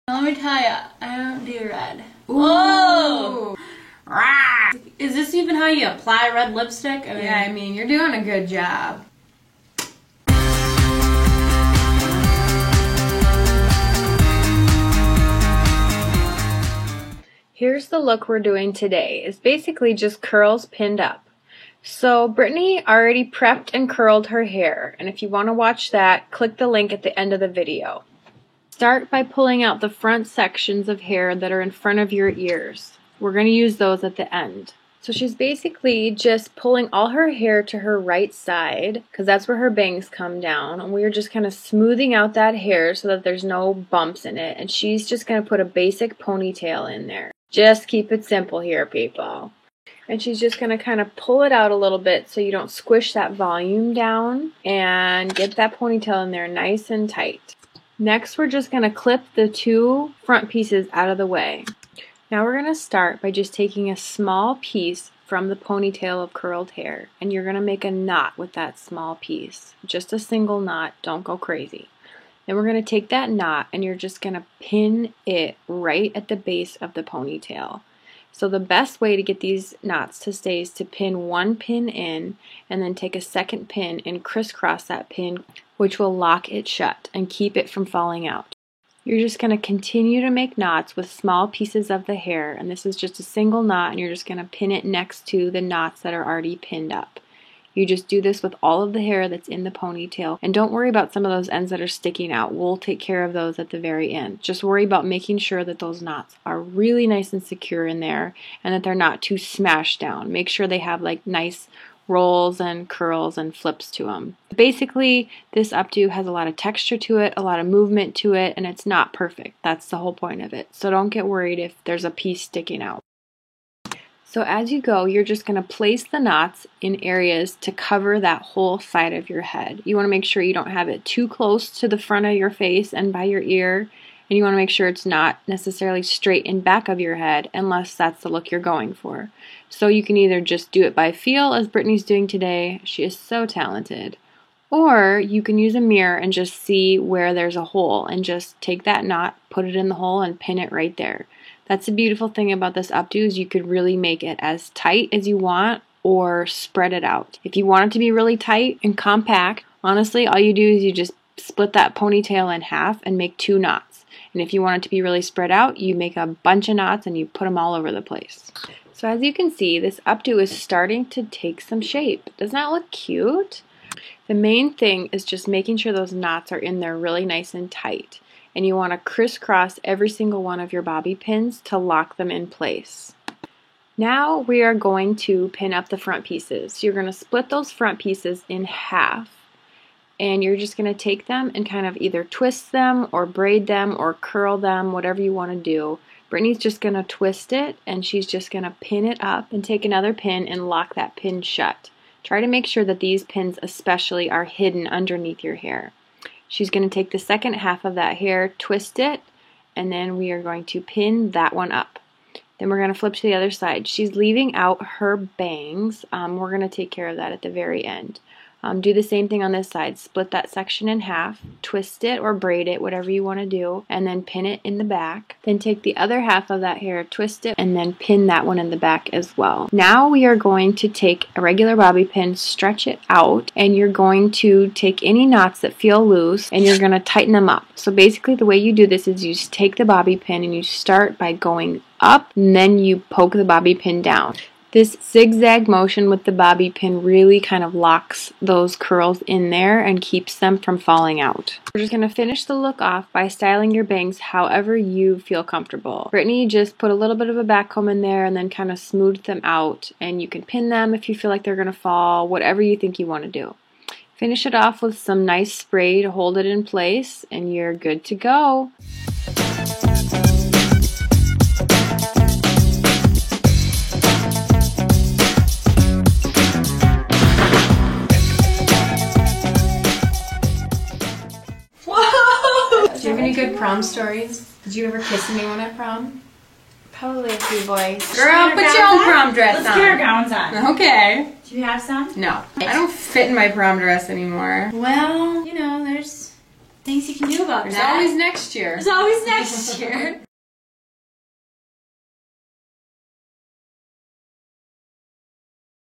Let me tell you, I don't do red. Whoa! Is this even how you apply red lipstick? I mean, you're doing a good job. Here's the look we're doing today. It's basically just curls pinned up. So Brittany already prepped and curled her hair, and if you want to watch that, click the link at the end of the video. Start by pulling out the front sections of hair that are in front of your ears. We're going to use those at the end. So she's basically just pulling all her hair to her right side, because that's where her bangs come down, and we're just kind of smoothing out that hair so that there's no bumps in it, and she's just going to put a basic ponytail in there. Just keep it simple here, people. And she's just going to kind of pull it out a little bit so you don't squish that volume down, and get that ponytail in there nice and tight. Next, we're just going to clip the two front pieces out of the way. Now we're going to start by just taking a small piece from the ponytail of curled hair, and you're going to make a knot with that small piece. Just a single knot, don't go crazy. Then we're going to take that knot and you're just going to pin it right at the base of the ponytail. So the best way to get these knots to stay is to pin one pin in and then take a second pin and crisscross that pin, which will lock it shut and keep it from falling out. You're just going to continue to make knots with small pieces of the hair, and this is just a single knot, and you're just going to pin it next to the knots that are already pinned up. You just do this with all of the hair that's in the ponytail, and don't worry about some of those ends that are sticking out. We'll take care of those at the very end. Just worry about making sure that those knots are really nice and secure in there and that they're not too smashed down. Make sure they have like nice rolls and curls and flips to them. Basically, this updo has a lot of texture to it, a lot of movement to it, and it's not perfect. That's the whole point of it. So don't get worried if there's a piece sticking out. So as you go, you're just going to place the knots in areas to cover that whole side of your head. You want to make sure you don't have it too close to the front of your face and by your ear, and you want to make sure it's not necessarily straight in back of your head unless that's the look you're going for. So you can either just do it by feel, as Brittany's doing today. She is so talented. Or you can use a mirror and just see where there's a hole and just take that knot, put it in the hole, and pin it right there. That's the beautiful thing about this updo, is you could really make it as tight as you want or spread it out. If you want it to be really tight and compact, honestly, all you do is you just split that ponytail in half and make two knots. And if you want it to be really spread out, you make a bunch of knots and you put them all over the place. So as you can see, this updo is starting to take some shape. Doesn't that look cute? The main thing is just making sure those knots are in there really nice and tight. And you want to crisscross every single one of your bobby pins to lock them in place. Now we are going to pin up the front pieces. So you're going to split those front pieces in half. And you're just going to take them and kind of either twist them or braid them or curl them, whatever you want to do. Brittany's just going to twist it, and she's just going to pin it up and take another pin and lock that pin shut. Try to make sure that these pins especially are hidden underneath your hair. She's going to take the second half of that hair, twist it, and then we are going to pin that one up. Then we're going to flip to the other side. She's leaving out her bangs. We're going to take care of that at the very end. Do the same thing on this side. Split that section in half, twist it or braid it, whatever you want to do, and then pin it in the back. Then take the other half of that hair, twist it, and then pin that one in the back as well. Now we are going to take a regular bobby pin, stretch it out, and you're going to take any knots that feel loose and you're going to tighten them up. So basically the way you do this is you just take the bobby pin and you start by going up, and then you poke the bobby pin down. This zigzag motion with the bobby pin really kind of locks those curls in there and keeps them from falling out. We're just going to finish the look off by styling your bangs however you feel comfortable. Brittany just put a little bit of a back comb in there and then kind of smoothed them out, and you can pin them if you feel like they're going to fall, whatever you think you want to do. Finish it off with some nice spray to hold it in place and you're good to go. Do you have any good prom stories? Did you ever kiss anyone at prom? Probably a few boys. Girl, put your own prom dress on. Let's get our gowns on. Okay. Do you have some? No. I don't fit in my prom dress anymore. Well, you know, there's things you can do about There's that. always next year. There's always next year.